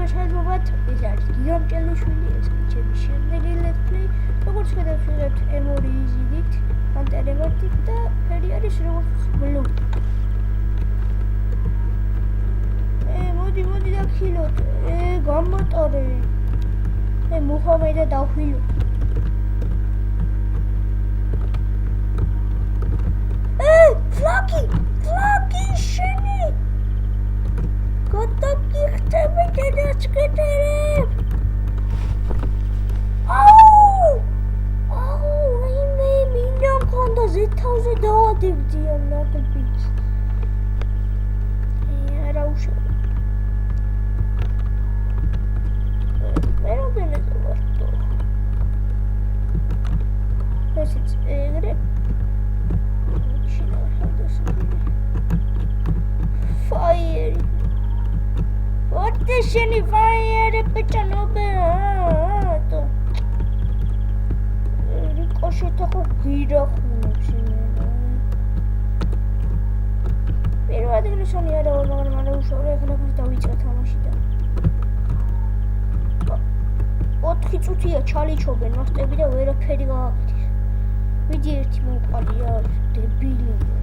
მოგესალმებათ, ეს არის გიგამ ჭელიშვილი, ეს ჩემი შემდეგი ლეტფლეი, როგორც ხედავთ M2 იზიდით, ანტელემატით და ფერი არის როგორც ბლუ. მოდი დაქილოთ, გამოტარე. მუხავე და დავხილოთ. ფლაკი შენი! გადაგიხტები დედაცკეთერებ! რაიმე მინდა მქონდა ზეთავზე დავადებდიან ნაკლებიც. არა უშავ. მე რამდენად ვარდო? ესეც ეგრე Fire! What is any fire? Pechanobe! Ricochet ako gira Pero I think it's only a door. I'm going to show you how what hits you here, Charlie Choben? Must be the way of petting up. We did smoke all the billion.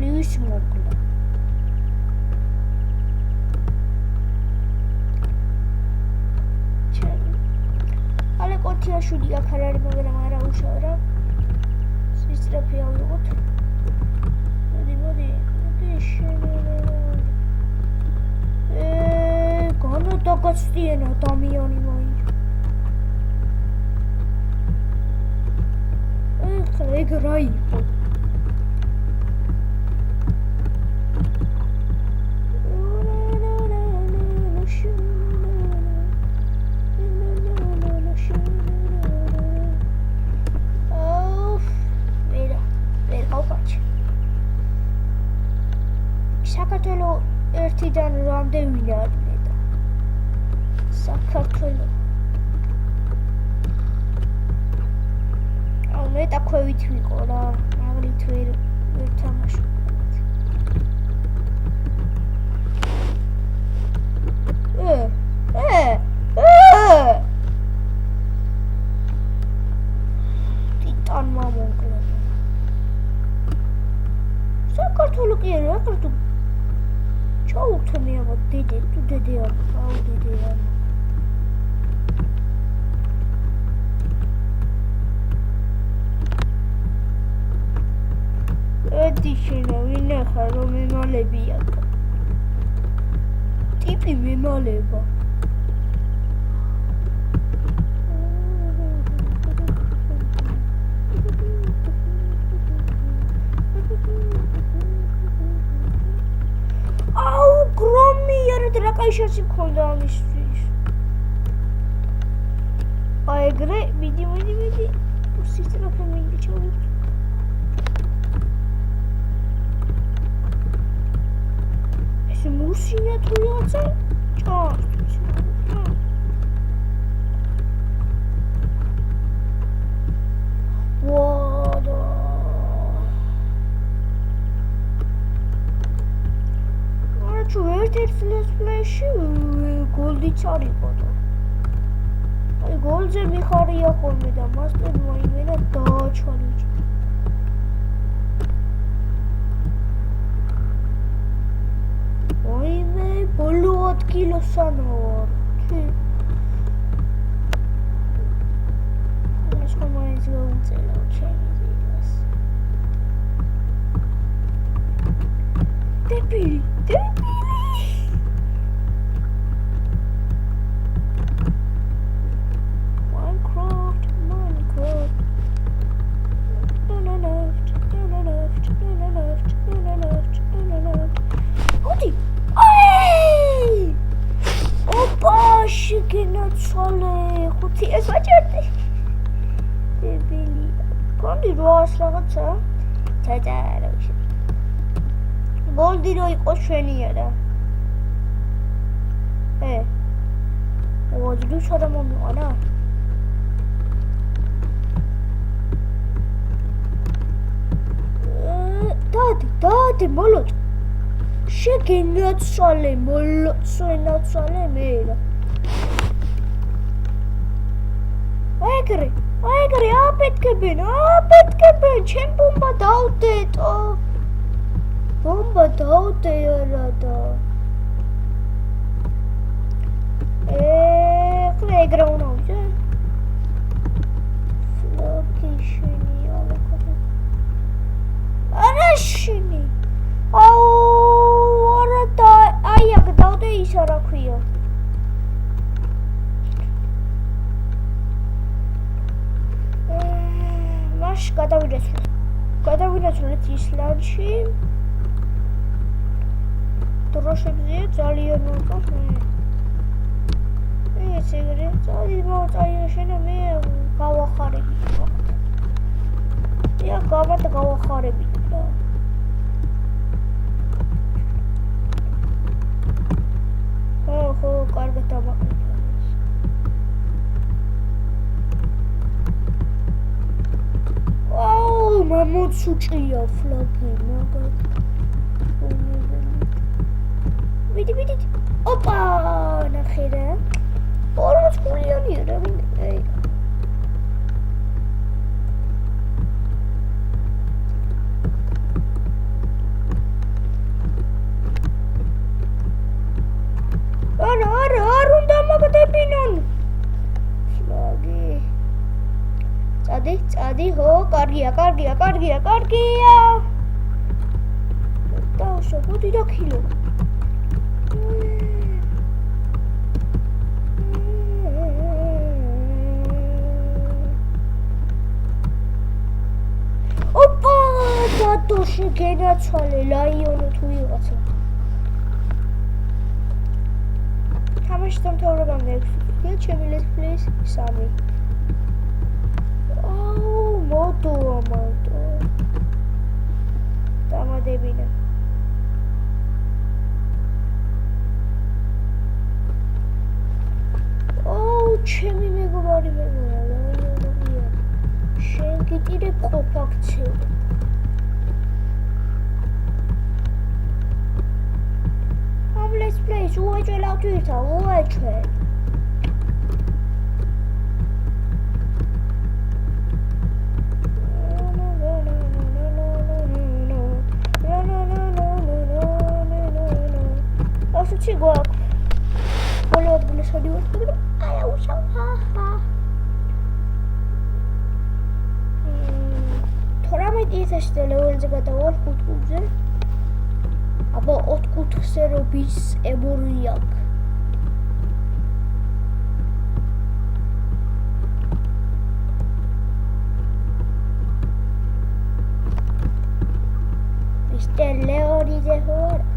Loose smoke. Ale kotia shudia karar magara mara ushara. Sistra piyal got. Modi. Gana takastiyena tamiyani mai. Egrai. საქართველო ერთიდან რამდენია და საქართველო მე დაქვევით ვიყო რა მაგრით ვერ თამაშობ ტიტანმა მოკლა საქართველო კი არა საქართველო Ciao, tu mi hai detto tu devi Edicina, vine caro, mi male via. Tipi mi maleva. Rakayşası koydu almıştır. Aygre, midi. Bu sistem yapamıyor çabuk. Şimdi bu sinyal duyarsa çağır. Flash goldi çarıqoda. Ay golze mixariya ხოლმე და მასტერ მოიმენა დააჩვენე. ოიმე ბოლო ადგილოსანვარ. ეს კომაინს გაუწელა ჩემი ძილას. Debili. ეს ვაჭერდი. Debili. კონდი როას რაღაცა? ჩაჭარავში. გოლდი რო იყო შვენია რა. ოძრუ შორა მომიყარა? დადი, მოლოჭ. შეგენაცვალე მოლოცვენაცვალე მერა ეგრე აპეთქებენ ჩემ ბომბა დავდეტო ბომბა დავდე არადა ეგრე უნდა ვიჯე ფლოგიშენი ალაკო არაშინი აუ არადა აი აქ დავდე ის რა ქვია გადავინაცვლეთ ისლანდში დროშებზე ძალიან მოწონს მე ეს ეგრე წაიღე მე გავახარებით რა გავად გავახარებით რა ხო კარგად დამაყენე მამოცუჭია ფლაგი მაგათ ვიდი ოპა ნახე რა 40 მილიონია რა არ უნდა მაგდებინონ ფლაგი წადი ხო კარგია დავშო მოდი დაქილო ოპა დადო შეგენაცვალე ლაიონო თუ ვიღაცა თამაში დამთავრებამდე 6 ჩემი let's play 3 მოდო დამადებინა ჩემი მეგობარი ლაიონია შენ გიტირებ ყოფაქცევ ამ let's play უაჭველავ თვითა უაჭველ Чи гок. Полет были шадивать, когда я ушел. Тораме дизаште левелზე გადავალ 5 კუბზე. აბა 4 კუთხზე რობის ემორი აქვს. Mr. Leonize hora.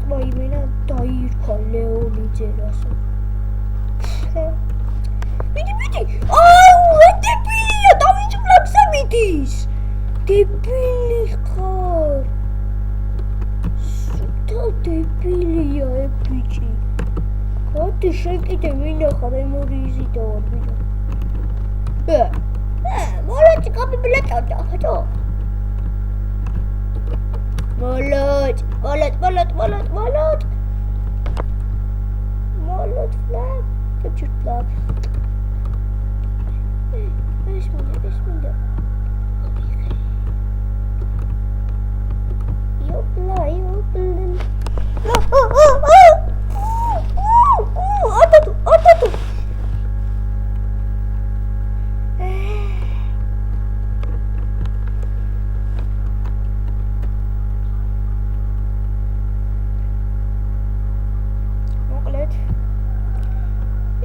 Μα იმენა დაირქვა ლეონიძე რასო. მიდი. აუ, დებილია, დავიჭი ფლაგზე მიდის. დებილი ხარ. სუთა დებილია ეგ ბიჭი. ხოდი შენ კიდე მინახარ ემორიზი დავარბინა. მოლოდი კაპიბილეტა ხოთო. Молот флаг. Почему флаг? Эш минда. Ёпла. Атату.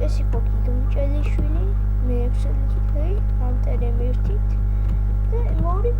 ეს იყო გიგონჭელიშვილი მე ექსელენსი ამ ტერემირთით და მორი